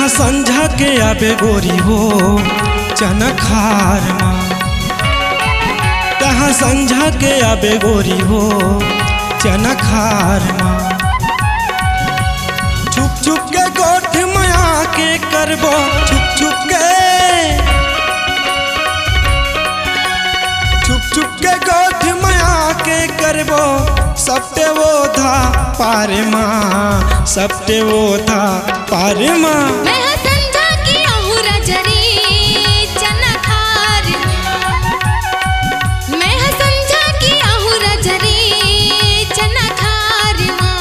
जहाँ संझा के आबे गोरी हो चनखार माँ, तहाँ संझा के आबे गोरी हो चनखार माँ। छुप छुप के गोठ माया के करबो, छुप छुप के गोठ माया के करबो, सप्ते वो था पार माँ, सप्ते वो था पार माँ। मैं संझा की अहुरा जरी चनखार माँ, मैं संझा की अहुरा जरी चनखार माँ।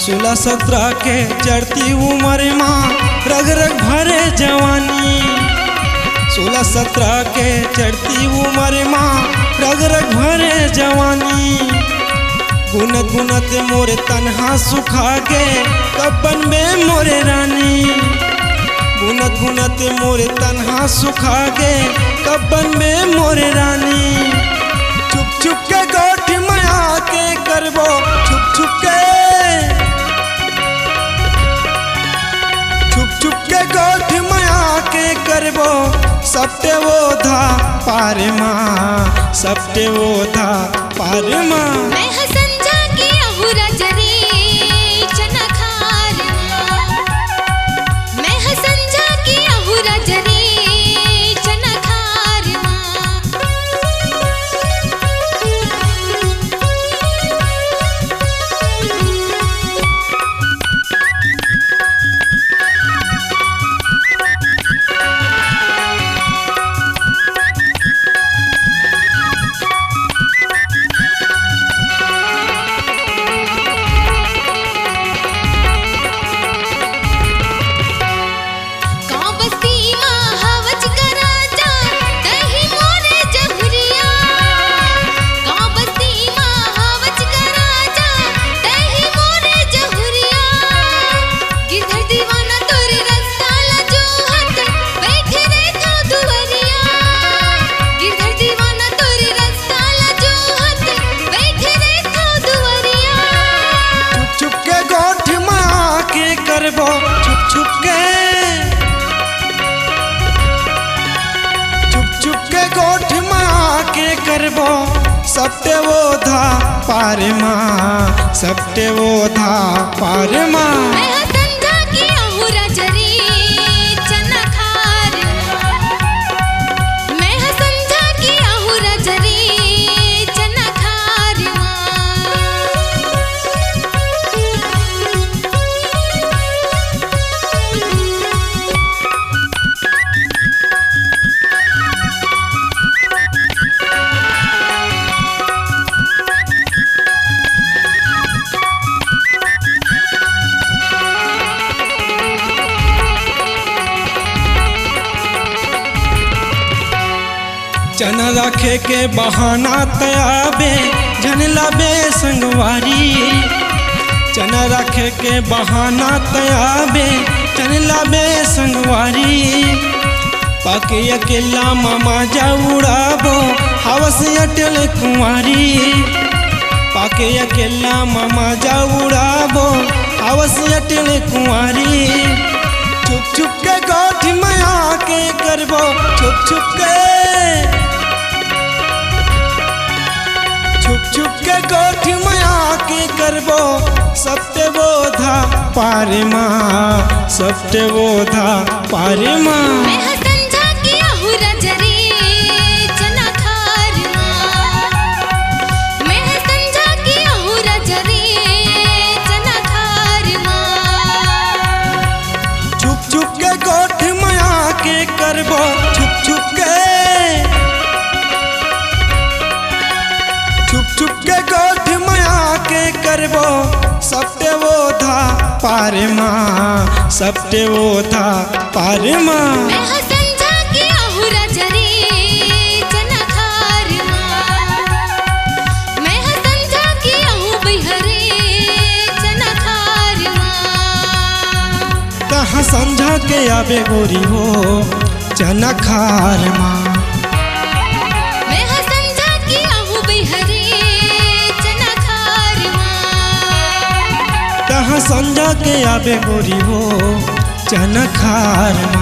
सोलह सत्रह के चढ़ती उम्र माँ रग रग भरे जवानी, 16-17 के चढ़ती उम्र माँ रग रग भरे जवानी। गुनत गुनत मोरे तन्हा सुखा गे कब्बन में मोरे रानी, गुनत गुनत मोरे तन्हा सुखा गे कब्बन में मोरे रानी। छुप छुप के गोठ माया के करबो, छुप छुप के गोठ माया के करबो, सप्ते वो था पार माँ, सप्ते वो था पार माँ। मैं संझा की अहुरा जरी चनखार माँ, मैं संझा की अहुरा जरी चनखार माँ। सप्ते वो था पार माँ, सप्ते वो था पार माँ। मैं संझा की अहुरा जरी चनखार माँ, मैं संझा की अहुरा जरी चनखार माँ। चना रखे के बहाना तयाबे झनला बे संगवारी, चना रखे के बहाना तयाबे झनला बे संगवारी। पाके अकेला मामा जा उड़ाबो हवस अटल कुंवारी, पाके अकेला मामा जा उड़ाबो हवस अटल कुंवारी। छुप छुप के गोठ माया के करबो, छुप छुप के गोठ माया के करबो, सप्ते वो था पार माँ, सप्ते वो था पार माँ। मैं संझा की अहुरा जरी चनखार माँ, मैं संझा की अहुरा जरी चनखार माँ। छुप छुप के गोठ माया के करबो, छुप छुप के गोठ माया के करबो, सप्ते वो था पार माँ, सप्ते वो था पार माँ। मैं संझा की अहुरा जरी जहाँ संझा के आवे गोरी हो चना खार माँ। मैं हाँ संझा की आहू बिहरे चना खार माँ। जहाँ संझा के आवे गोरी हो चना खार माँ।